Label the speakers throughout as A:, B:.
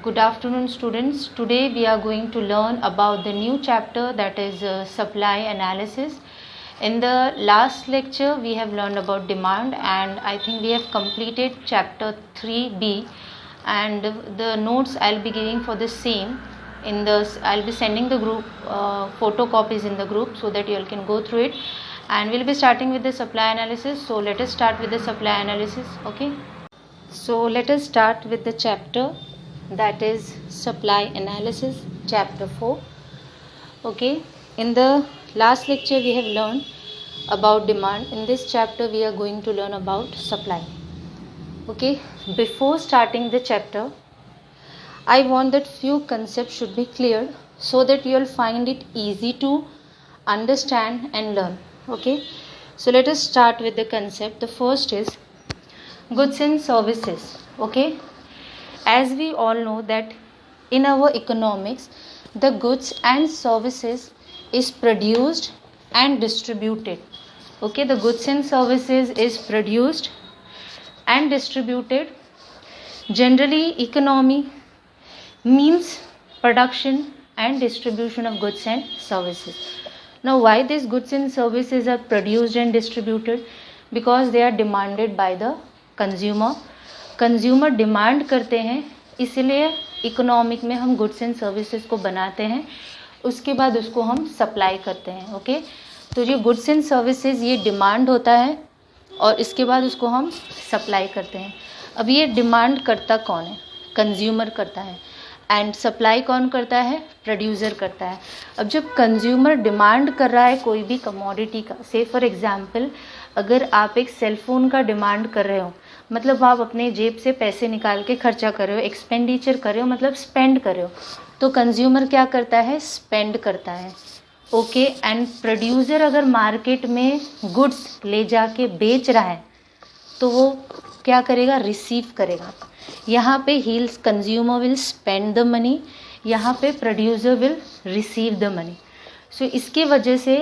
A: Good afternoon, students. Today we are going to learn about the new chapter, that is supply analysis. In the last lecture we have learned about demand, and I think we have completed chapter 3b, and the notes I'll be giving for the same I'll be sending the group photocopies in the group so that you all can go through it, and we'll be starting with the supply analysis. So let us start with the supply analysis. Okay, so let us start with the chapter, that is supply analysis, chapter 4. Okay, in the last lecture we have learned about demand. In this chapter we are going to learn about supply. Okay, before starting the chapter, I want that few concepts should be cleared so that you will find it easy to understand and learn. Okay, so let us start with the concept. The first is goods and services. Okay, as we all know that in our economics, the goods and services is produced and distributed. Okay, the goods and services is produced and distributed. Generally, economy means production and distribution of goods and services. Now, why these goods and services are produced and distributed? Because they are demanded by the consumer. Consumer demand करते हैं, इसलिए economic में हम goods and services को बनाते हैं, उसके बाद उसको हम सप्लाई करते हैं. ओके, तो ये गुड्स एंड सर्विसेज ये डिमांड होता है और इसके बाद उसको हम सप्लाई करते हैं. अब ये डिमांड करता कौन है? कंज्यूमर करता है. एंड सप्लाई कौन करता है? प्रोड्यूसर करता है. अब जब कंज्यूमर डिमांड कर रहा है कोई भी कमोडिटी का, से फॉर एग्जांपल अगर आप एक सेल फोन का डिमांड कर रहे हो, मतलब आप अपने जेब से पैसे निकाल के खर्चा कर रहे हो, एक्सपेंडिचर कर रहे हो, मतलब स्पेंड कर रहे हो, तो कंज्यूमर क्या करता है? स्पेंड करता है. ओके, एंड प्रोड्यूसर अगर मार्केट में गुड्स ले जाके बेच रहा है तो वो क्या करेगा? रिसीव करेगा. यहाँ पे हील्स consumer will spend the money, यहाँ पे producer will receive the money. So इसकी वजह से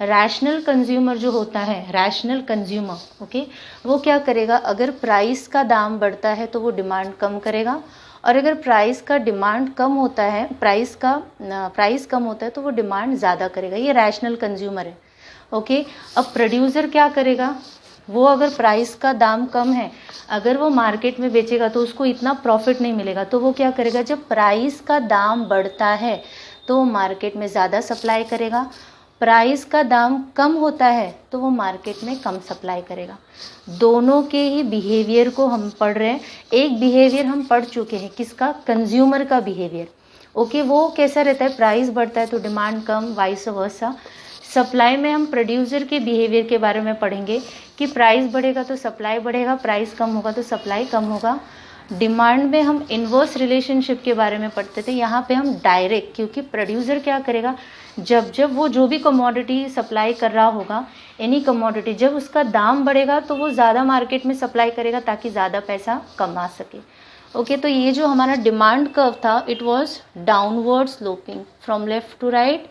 A: रैशनल कंज्यूमर जो होता है, रैशनल कंज्यूमर, ओके, वो क्या करेगा? अगर प्राइस का दाम बढ़ता है तो वो डिमांड कम करेगा, और अगर प्राइस का डिमांड कम होता है, प्राइस कम होता है तो वो डिमांड ज़्यादा करेगा. ये रैशनल कंज्यूमर है. ओके, अब प्रोड्यूसर क्या करेगा? वो अगर प्राइस का दाम कम है, अगर वो मार्केट में बेचेगा तो उसको इतना प्रॉफिट नहीं मिलेगा, तो वो क्या करेगा? जब प्राइस का दाम बढ़ता है तो वो मार्केट में ज़्यादा सप्लाई करेगा. प्राइस का दाम कम होता है तो वो मार्केट में कम सप्लाई करेगा. दोनों के ही बिहेवियर को हम पढ़ रहे हैं. एक बिहेवियर हम पढ़ चुके हैं, किसका? कंज्यूमर का बिहेवियर. ओके, वो कैसा रहता है? प्राइस बढ़ता है तो डिमांड कम, वाइस वर्सा. सप्लाई में हम प्रोड्यूसर के बिहेवियर के बारे में पढ़ेंगे कि प्राइस बढ़ेगा तो सप्लाई बढ़ेगा, प्राइस कम होगा तो सप्लाई कम होगा. डिमांड में हम इन्वर्स रिलेशनशिप के बारे में पढ़ते थे, यहाँ पे हम डायरेक्ट, क्योंकि प्रोड्यूसर क्या करेगा? जब वो जो भी कमोडिटी सप्लाई कर रहा होगा, एनी कमोडिटी, जब उसका दाम बढ़ेगा तो वो ज़्यादा मार्केट में सप्लाई करेगा ताकि ज़्यादा पैसा कमा सके. ओके, तो ये जो हमारा डिमांड कर्व था, it was downward sloping from left to right,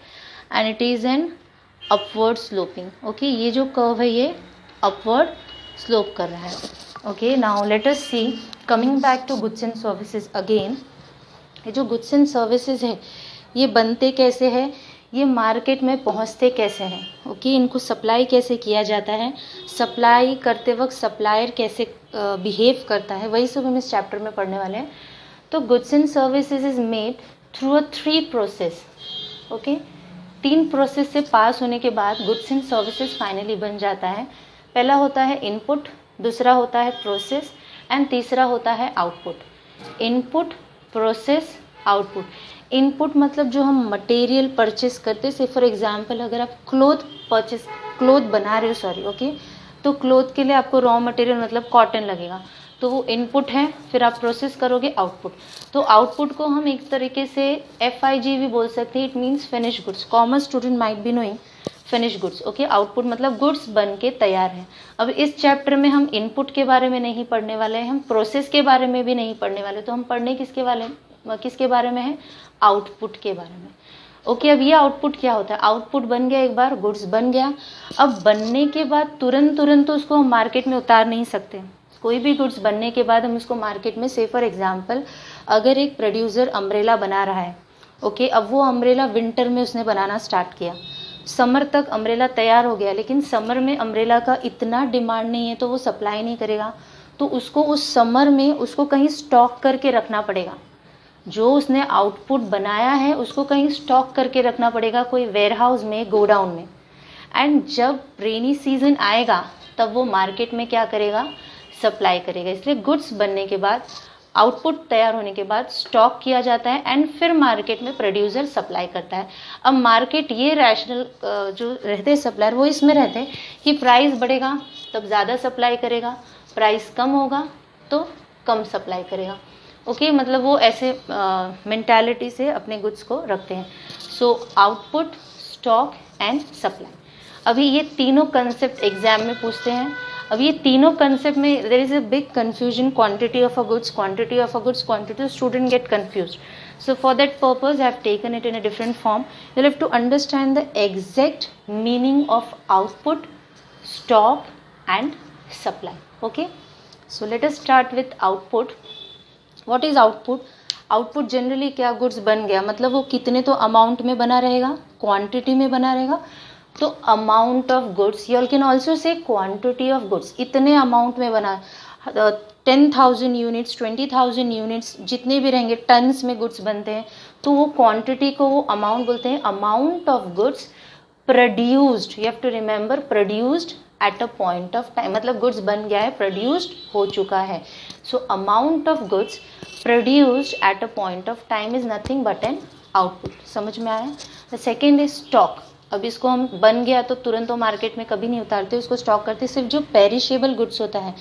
A: and it is an upward sloping. Okay, ये जो कर्व है ये अपवर्ड स्लोप कर रहा है. Okay, now let us see, coming back to goods and services again. ये जो गुड्स एंड सर्विसेज है ये बनते कैसे हैं, ये मार्केट में पहुंचते कैसे हैं. ओके, इनको सप्लाई कैसे किया जाता है, सप्लाई करते वक्त सप्लायर कैसे बिहेव करता है, वही सब हम इस चैप्टर में पढ़ने वाले हैं. तो goods and services is made through a 3 process. Okay, 3 process से पास होने के बाद गुड्स एंड सर्विसेज फाइनली बन जाता है. पहला होता है इनपुट, दूसरा होता है प्रोसेस, एंड तीसरा होता है output. Input, process, output. Input मतलब जो हम मटेरियल परचेस करते से, फॉर एग्जांपल अगर आप क्लोथ बना रहे हो, ओके, तो क्लोथ के लिए आपको रॉ मटेरियल मतलब कॉटन लगेगा, तो वो इनपुट है. फिर आप प्रोसेस करोगे, आउटपुट. तो आउटपुट को हम एक तरीके से FIG भी बोल सकते हैं, it means finish goods. Commerce student might be knowing finish goods. Okay, output मतलब गुड्स बन के तैयार हैं. अब इस चैप्टर में हम इनपुट के बारे में नहीं पढ़ने वाले हैं, हम प्रोसेस के बारे में भी नहीं पढ़ने वाले, तो हम पढ़ने किसके बारे में है? आउटपुट के बारे में. ओके, अब ये आउटपुट क्या होता है? आउटपुट बन गया, एक बार गुड्स बन गया. अब बनने के बाद तुरंत तो उसको हम मार्केट में उतार नहीं सकते. कोई भी गुड्स बनने के बाद हम उसको मार्केट में, से फॉर एग्जांपल अगर एक प्रोड्यूसर अम्ब्रेला बना रहा है, ओके, अब वो अम्ब्रेला विंटर में उसने बनाना स्टार्ट किया, समर तक अम्ब्रेला तैयार हो गया, लेकिन समर में अम्ब्रेला का इतना डिमांड नहीं है तो वो सप्लाई नहीं करेगा, तो उसको उस समर में उसको कहीं स्टॉक करके रखना पड़ेगा। जो उसने आउटपुट बनाया है उसको कहीं स्टॉक करके रखना पड़ेगा, कोई वेयरहाउस में, गोडाउन में। एंड जब रेनी सीजन आएगा तब वो मार्केट में क्या करेगा, सप्लाई करेगा। इसलिए गुड्स बनने के बाद, आउटपुट तैयार होने के बाद स्टॉक किया जाता है एंड फिर मार्केट में प्रोड्यूसर सप्लाई करता है। अब मार्केट ये रैशनल जो रहते हैं सप्लायर, वो इसमें रहते हैं कि प्राइस बढ़ेगा तब ज़्यादा सप्लाई करेगा, प्राइस कम होगा तो कम सप्लाई करेगा। ओके, मतलब वो ऐसे मेंटालिटी से अपने गुड्स को रखते हैं। So output, stock and supply. अभी ये तीनों कंसेप्ट एग्जाम में पूछते हैं। अब ये तीनों कंसेप्ट में there is a big confusion, quantity of a goods, quantity of a goods, quantity, student get confused. So for that purpose I have taken it in a different form. You'll have to understand the exact meaning of output, stock and supply. Okay, so let us start with output. What is output? Output generally क्या, goods बन गया मतलब वो कितने तो amount में बना रहेगा, क्वांटिटी में बना रहेगा, तो amount of goods, you can also say quantity of goods, इतने अमाउंट में बना, 10,000 यूनिट्स, 20,000 यूनिट्स, जितने भी रहेंगे, टन्स में गुड्स बनते हैं, तो वो क्वांटिटी को वो अमाउंट बोलते हैं। Amount of goods produced, you have to remember, produced at a point of time, मतलब गुड्स बन गया है, प्रोड्यूस्ड हो चुका है। So amount of goods produced at a point of time is nothing but an output. समझ में आया? The second is stock. अब इसको हम बन गया तो तुरंत तो मार्केट में कभी नहीं उतारते, उसको स्टॉक करते। सिर्फ जो पेरिशेबल गुड्स होता है,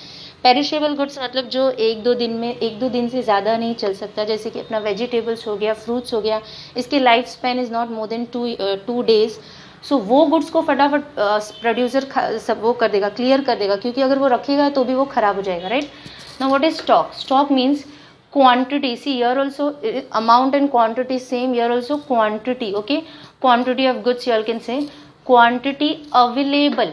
A: पेरिशेबल गुड्स मतलब जो एक दो दिन से ज़्यादा नहीं चल सकता, जैसे कि अपना वेजिटेबल्स हो गया, फ्रूट्स हो गया, इसकी life span is not more than 2 days। सो वो गुड्स को फटाफट प्रोड्यूसर सब वो कर देगा, क्लियर कर देगा, क्योंकि अगर वो रखेगा तो भी वो खराब हो जाएगा, right. Now what is stock? Stock means quantity. See here also amount and quantity same, here also quantity. Okay, quantity of goods you all can say, quantity available,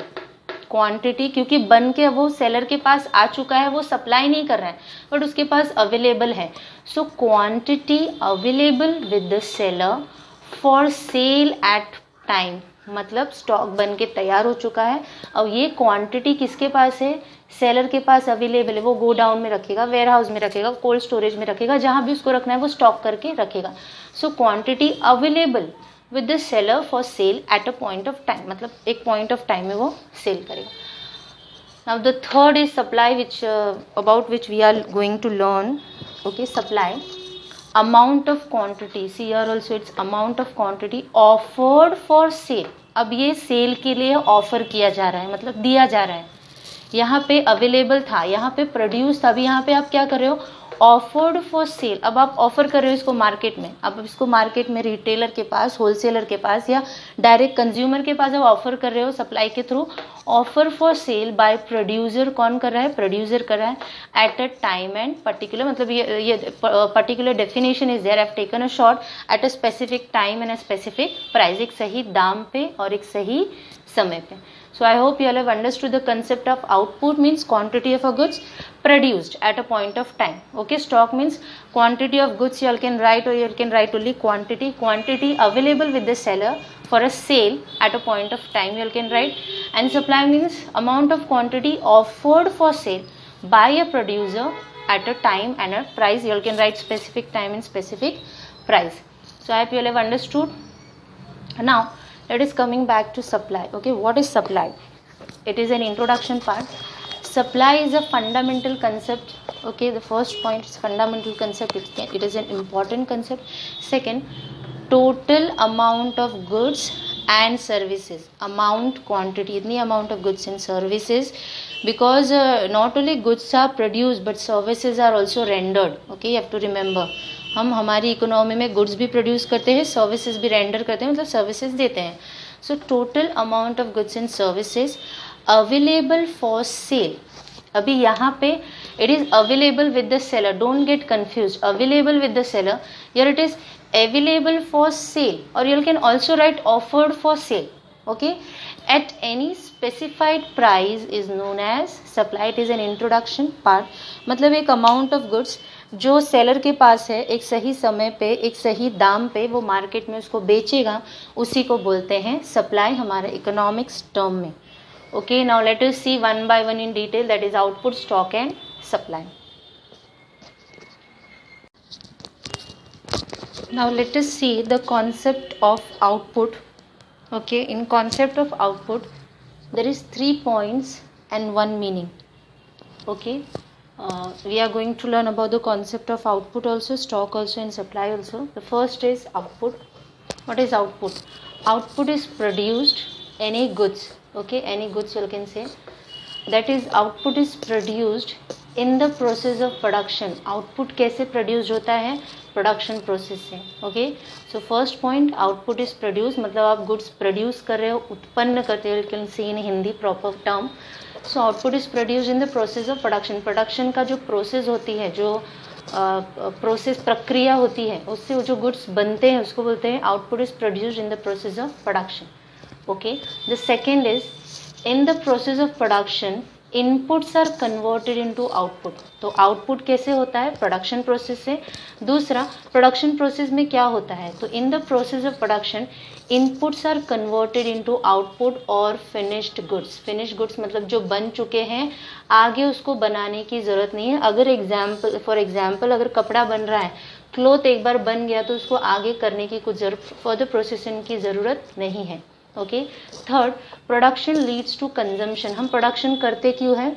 A: quantity क्योंकि बन के वो सेलर के पास आ चुका है, वो सप्लाई नहीं कर रहा है बट उसके पास अवेलेबल है। So quantity available with the seller for sale at time, मतलब स्टॉक बन के तैयार हो चुका है। और ये क्वांटिटी किसके पास है? सेलर के पास अवेलेबल है। वो गोडाउन में रखेगा, वेयर हाउस में रखेगा, कोल्ड स्टोरेज में रखेगा, जहाँ भी उसको रखना है वो स्टॉक करके रखेगा। So quantity available with the seller for sale at a point of time, मतलब एक पॉइंट ऑफ टाइम में वो सेल करेगा। Now the third is supply, which about which we are going to learn. Okay, supply, amount of quantity, see here also it's amount of quantity offered for sale. अब ये cell के लिए offer किया जा रहा है, मतलब दिया जा रहा है। यहाँ पे अवेलेबल था, यहाँ पे प्रोड्यूस था, अभी यहाँ पे आप क्या कर रहे हो? Offered for sale. अब आप ऑफर कर रहे हो इसको मार्केट में, अब इसको मार्केट में रिटेलर के पास, होलसेलर के पास या डायरेक्ट कंज्यूमर के पास आप ऑफर कर रहे हो सप्लाई के through. Offer for sale by producer, कौन कर रहा है? प्रोड्यूसर कर रहा है। At a time and particular, मतलब ये particular definition is there, I have taken a short, at a specific time and a specific price, एक सही दाम पे और एक सही समय पे। So I hope you all have understood the concept of output means quantity of a goods produced at a point of time. Okay, stock means quantity of goods you all can write, or you can write only quantity. Quantity available with the seller for a sale at a point of time you all can write. And supply means amount of quantity offered for sale by a producer at a time and a price. You all can write specific time and specific price. So I hope you all have understood. Now let us coming back to supply. Okay, what is supply? It is an introduction part. Supply is a fundamental concept. Okay, the first point is fundamental concept. It is an important concept. Second, total amount of goods and services. Amount, quantity, itni amount of goods and services, because not only goods are produced but services are also rendered. Okay, you have to remember, हम हमारी economy में goods भी produce करते हैं, services भी render करते हैं, मतलब सर्विसेज देते हैं। So total amount of goods and services available for sale. अभी यहाँ पे it is available with the seller, don't get confuse, available with the seller, यर it is available for sale, और you can also write offered for sale. Okay, at any specified price is known as supply. It is an introduction part, मतलब एक amount of goods जो seller के पास है एक सही समय पे एक सही दाम पे वो मार्केट में उसको बेचेगा, उसी को बोलते हैं सप्लाई हमारे इकोनॉमिक्स टर्म में. Okay, now let us see one by one in detail, that is output, stock and supply. Now let us see the concept of output. Okay, in concept of output there is 3 points and 1 meaning. Okay, we are going to learn about the concept of output also, stock also and supply also. The first is output. What is output? Output is produced any goods. Okay, any goods you can say, that is output is produced in the process of production. Output कैसे produced होता है? Production process से. Okay, so first point, output is produce, मतलब आप goods produce कर रहे हो, उत्पन्न करते हो, you can see in Hindi proper term. So output is produce in the process of production. Production का जो प्रोसेस होती है, जो प्रोसेस प्रक्रिया होती है, उससे जो गुड्स बनते हैं उसको बोलते हैं output is produced in the process of production. Okay, the second is in the process of production inputs are converted into output. तो आउटपुट कैसे होता है? प्रोडक्शन प्रोसेस से. दूसरा, प्रोडक्शन प्रोसेस में क्या होता है? तो in the process of production inputs are converted into output और फिनिश्ड गुड्स. फिनिश्ड गुड्स मतलब जो बन चुके हैं, आगे उसको बनाने की ज़रूरत नहीं है. अगर फॉर एग्जाम्पल अगर कपड़ा बन रहा है, क्लोथ एक बार बन गया तो उसको आगे करने की कुछ फर्दर प्रोसेसिंग की ज़रूरत नहीं है. Okay, third, production leads to consumption. हम प्रोडक्शन करते क्यों हैं?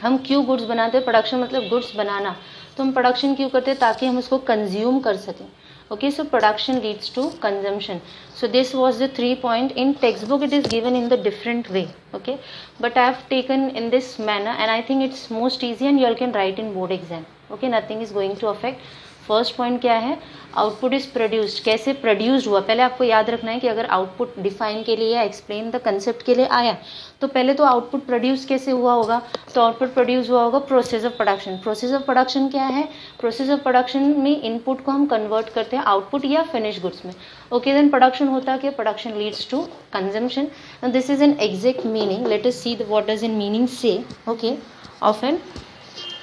A: हम क्यों गुड्स बनाते हैं? प्रोडक्शन मतलब गुड्स बनाना. तो हम प्रोडक्शन क्यों करते हैं? ताकि हम उसको कंज्यूम कर सकें. Okay, so production leads to consumption. So this was the 3 point. In text book it is given in the different way. Okay, but I have taken in this manner and I think it's most easy and you all can write in board exam. Okay, nothing is going to affect. First point क्या है? Output is produced. कैसे produced हुआ? पहले आपको याद रखना है कि अगर आउटपुट डिफाइन के लिए या एक्सप्लेन द कंसेप्ट के लिए आया तो पहले तो आउटपुट प्रोड्यूस कैसे हुआ होगा? तो आउटपुट प्रोड्यूस हुआ होगा process of production. Process of production क्या है? प्रोसेस ऑफ प्रोडक्शन में इनपुट को हम कन्वर्ट करते हैं आउटपुट या फिनिश गुड्स में. ओके, देन प्रोडक्शन होता क्या? Production leads to consumption. And this is an exact meaning. Let us see what does in meaning say. Okay, of an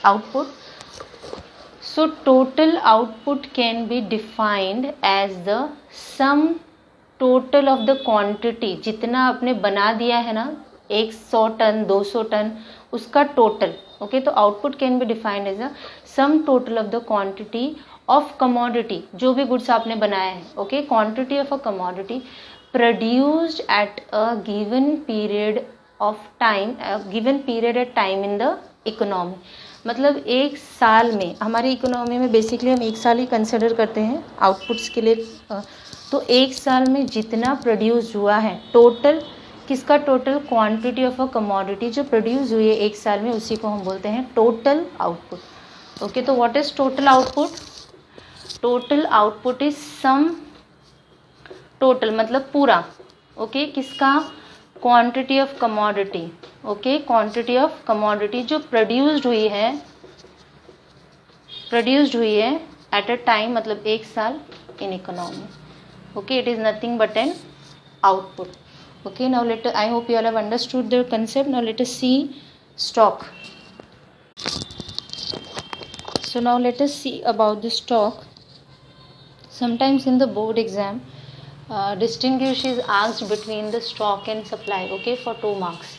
A: output. So total output can be defined as the sum total of the quantity. जितना आपने बना दिया है ना, 100 ton 200 ton, उसका total. Okay, तो output can be defined as a sum total of the quantity of commodity. जो भी गुड्स आपने बनाया है, okay, quantity of a commodity produced at a given period of time, given period at time in the economy. मतलब एक साल में, हमारी इकोनॉमी में बेसिकली हम एक साल ही कंसिडर करते हैं आउटपुट्स के लिए. तो एक साल में जितना प्रोड्यूस हुआ है टोटल, किसका total? Quantity of a commodity जो प्रोड्यूस हुई है एक साल में, उसी को हम बोलते हैं टोटल आउटपुट. ओके, तो what is total output? Total output is sum total मतलब पूरा. ओके, किसका? Quantity of commodity. Okay, quantity of commodity जो प्रोड्यूस्ड हुई है एट अ टाइम, मतलब एक साल in economy. Okay, it is nothing but an output. Okay, now let, I hope you all have understood the concept. Now let us see stock. So now let us see about the stock. Sometimes in the board exam distinguish is asked between the stock and supply. Okay, for 2 marks.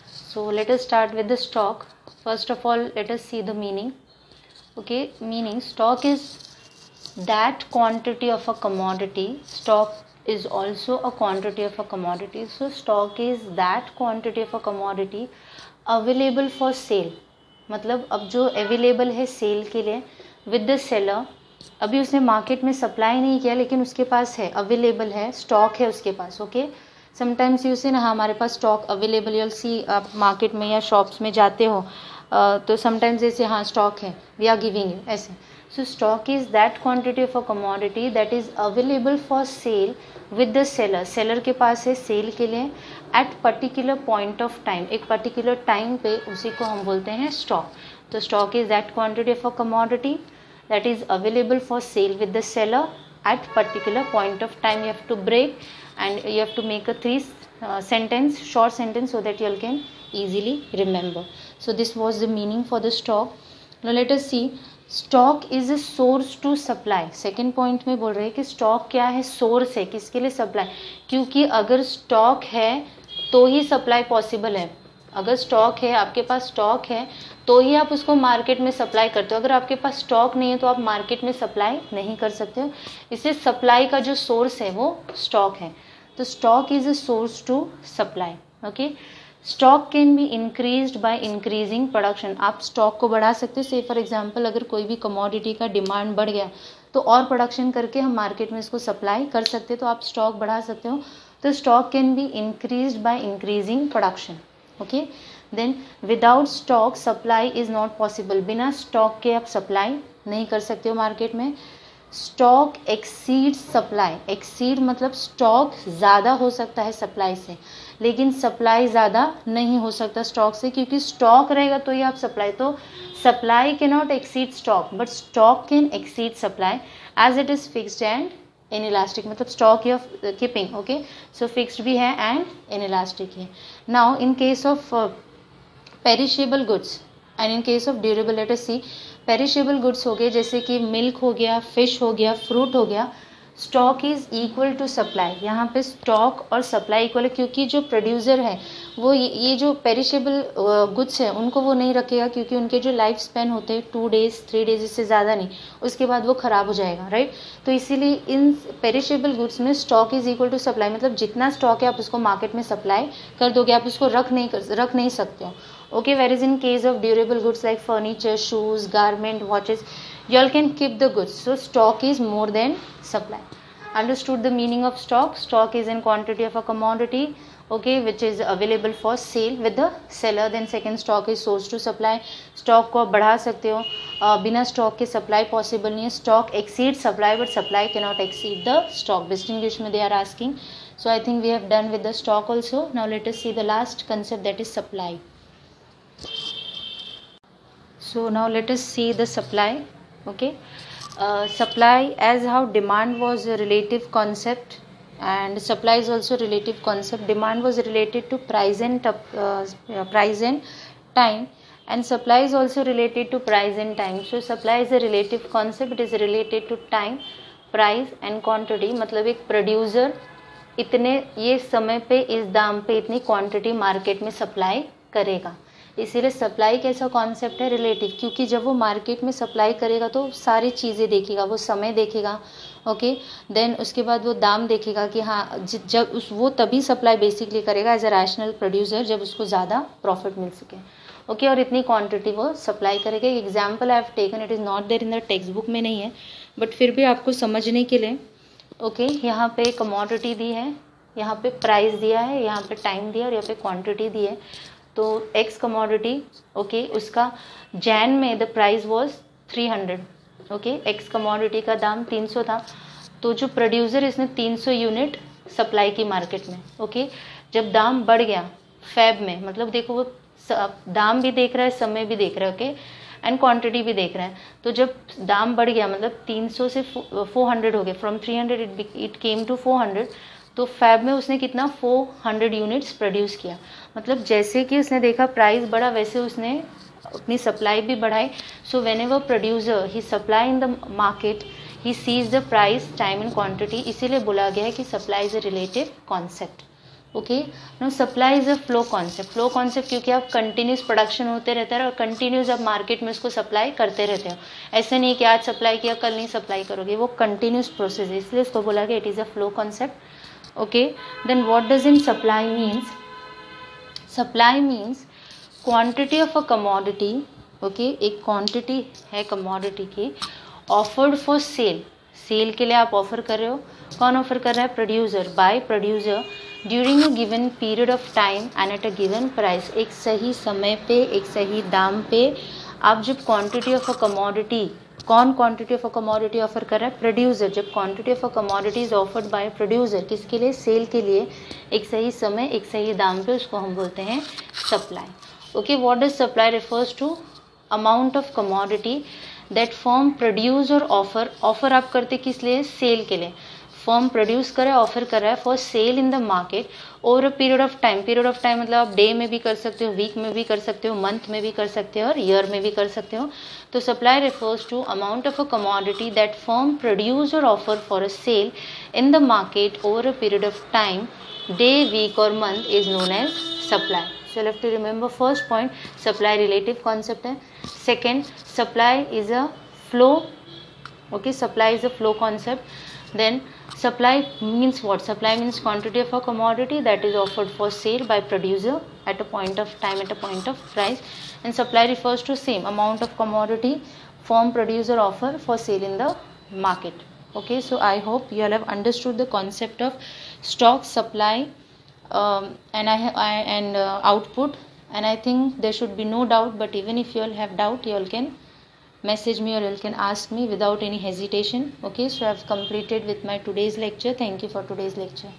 A: So let us start with the stock. First of all, let us see the meaning. Okay, meaning, stock is that quantity of a commodity. Stock is also a quantity of a commodity. So stock is that quantity of a commodity available for sale. मतलब अब जो available है cell के लिए with the seller. अभी उसने market में supply नहीं किया लेकिन उसके पास है, अवेलेबल है, स्टॉक है उसके पास. ओके, समटाइम्स यू से ना, हमारे पास स्टॉक अवेलेबल, यूल सी, आप मार्केट में या शॉप्स में जाते हो तो समटाइम्स जैसे हाँ स्टॉक है, वी आर गिविंग यू, ऐसे. सो stock is that quantity of a commodity that is available for cell with the seller. Seller के पास है सेल के लिए at particular point of time, एक पर्टिकुलर टाइम पे, उसी को हम बोलते हैं स्टॉक. तो stock is that quantity of a commodity that is available for sale with the seller at particular point of time. You have to break and you have to make a 3 sentence, short sentence, so that you all can easily remember. So this was the meaning for the stock. Now let us see stock is a source to supply. Second point में बोल रहे हैं कि stock क्या है, source है, किसके लिए, सप्लाई। क्योंकि अगर स्टॉक है तो ही सप्लाई पॉसिबल है। अगर स्टॉक है, आपके पास स्टॉक है तो ही आप उसको मार्केट में सप्लाई करते हो। अगर आपके पास स्टॉक नहीं है तो आप मार्केट में सप्लाई नहीं कर सकते हो। इसलिए सप्लाई का जो सोर्स है वो स्टॉक है। तो stock is a source to supply. Okay, stock can be increased by increasing production. आप स्टॉक को बढ़ा सकते हो। से फॉर एग्जांपल अगर कोई भी कमोडिटी का डिमांड बढ़ गया तो और प्रोडक्शन करके हम मार्केट में इसको सप्लाई कर सकते हैं, तो आप स्टॉक बढ़ा सकते हो। तो stock can be increased by increasing production. Okay, then without stock supply is not possible. बिना स्टॉक के आप सप्लाई नहीं कर सकते हो मार्केट में। Stock exceed supply. एक्सीड मतलब स्टॉक ज़्यादा हो सकता है सप्लाई से, लेकिन सप्लाई ज़्यादा नहीं हो सकता स्टॉक से, क्योंकि स्टॉक रहेगा तो ही आप सप्लाई। तो supply can not exceed stock but stock can exceed supply as it is fixed and inelastic. मतलब स्टॉक या कीपिंग, ओके, सो फिक्स्ड भी है एंड इनइलास्टिक है। Now in case of perishable goods and in case of durable, let us see. Perishable goods हो गए जैसे कि milk हो गया, फिश हो गया, फ्रूट हो गया। Stock is equal to supply. यहाँ पे स्टॉक और सप्लाई इक्वल है, क्योंकि जो प्रोड्यूसर है वो ये जो पेरिशेबल गुड्स है उनको वो नहीं रखेगा, क्योंकि उनके जो लाइफ स्पैन होते हैं 2 days 3 days, इससे ज़्यादा नहीं, उसके बाद वो ख़राब हो जाएगा, राइट। तो इसीलिए इन पेरिशेबल गुड्स में stock is equal to supply. मतलब जितना स्टॉक है आप उसको मार्केट में सप्लाई कर दोगे, आप उसको रख नहीं सकते हो। Okay, whereas in case of durable goods like furniture, shoes, garment, watches, you all can keep the goods. So stock is more than supply. Understood the meaning of stock? Stock is in quantity of a commodity, okay, which is available for sale with the seller. Then second, stock is source to supply. Stock को आप बढ़ा सकते हो, बिना stock के supply possible नहीं है। Stock exceed supply but supply cannot exceed the stock. Distinguish में they are asking. So I think we have done with the stock also. Now let us see the last concept, that is supply. So now let us see the supply. Okay, supply, as how demand was a relative concept and supply is also relative concept. Demand was related to price and time, and supply is also related to price and time. So supply is a relative concept, it is related to time, price and quantity. मतलब एक producer इतने ये समय पे इस दाम पे इतनी क्वांटिटी मार्केट में सप्लाई करेगा। इसीलिए सप्लाई कैसा कॉन्सेप्ट है, रिलेटिव, क्योंकि जब वो मार्केट में सप्लाई करेगा तो सारी चीज़ें देखेगा, वो समय देखेगा, ओके, देन उसके बाद वो दाम देखेगा कि हाँ जब वो तभी सप्लाई बेसिकली करेगा एज अ रैशनल प्रोड्यूसर जब उसको ज़्यादा प्रॉफिट मिल सके, ओके, और इतनी क्वांटिटी वो सप्लाई करेगा। Example I have taken, it is not there in the text book में नहीं है, बट फिर भी आपको समझने के लिए, ओके, यहाँ पे कमोडिटी दी है, यहाँ पे प्राइस दिया है, यहाँ पे टाइम दिया और यहाँ पे क्वांटिटी दी है। तो एक्स कमोडिटी, ओके, उसका जैन में the price was 300, okay, x commodity का दाम 300 था। तो जो प्रोड्यूसर इसने 300 यूनिट सप्लाई की मार्केट में, ओके, जब दाम बढ़ गया फेब में, मतलब देखो वो दाम भी देख रहा है, समय भी देख रहा है, ओके, एंड क्वांटिटी भी देख रहा है। तो जब दाम बढ़ गया मतलब 300 से 400 हो गया, फ्रॉम 300 इट केम टू 400, तो फैब में उसने कितना 400 यूनिट्स प्रोड्यूस किया। मतलब जैसे कि उसने देखा प्राइस बढ़ा वैसे उसने अपनी सप्लाई भी बढ़ाई। So whenever producer he supply in the market he sees the price, time and quantity. इसीलिए बोला गया है कि supply is a relative concept, okay. No supply is a flow concept. Flow concept क्योंकि आप continuous production होते रहता है और कंटिन्यूस आप मार्केट में उसको सप्लाई करते रहते हो। ऐसे नहीं कि आज सप्लाई किया कल नहीं सप्लाई करोगे, वो कंटिन्यूस प्रोसेस है, इसलिए उसको बोला गया it is a flow concept, okay. Then what does in supply means? Supply means quantity of a commodity, okay, एक quantity है commodity की, offered for sale, सेल के लिए आप ऑफर कर रहे हो। कौन ऑफर कर रहा है? Producer, by producer during a given period of time and at a given price. एक सही समय पे एक सही दाम पे आप जब क्वांटिटी ऑफ अ कमोडिटी, कौन quantity of a commodity offer कर रहा है? प्रोड्यूसर। जब quantity of a commodity is offered by producer, किसके लिए? सेल के लिए, एक सही समय एक सही दाम पे, उसको हम बोलते हैं supply, okay. What does supply refers to? Amount of commodity that firm produce और ऑफर। ऑफर आप करते किस लिए? सेल के लिए। फर्म प्रोड्यूस कर रहा है, ऑफर कर रहा है for sale in the market over a period of time. Period of time मतलब आप डे में भी कर सकते हो, वीक में भी कर सकते हो, मंथ में भी कर सकते हो और ईयर में भी कर सकते हो. तो supply refers to amount of a commodity that firm produce और offer for a sale in the market over a period of time, day, week और month is known as supply. So you'll have to remember first point, supply relative concept है. Second, supply is a flow. Okay, supply is a flow concept. Then supply means what? Supply means quantity of a commodity that is offered for sale by producer at a point of time, at a point of price. And supply refers to same amount of commodity firm, producer offer for sale in the market. Okay, so I hope you all have understood the concept of stock, supply, and output, and I think there should be no doubt. But even if you all have doubt, you all can message me or you all can ask me without any hesitation. Okay, so I have completed with my today's lecture. Thank you for today's lecture.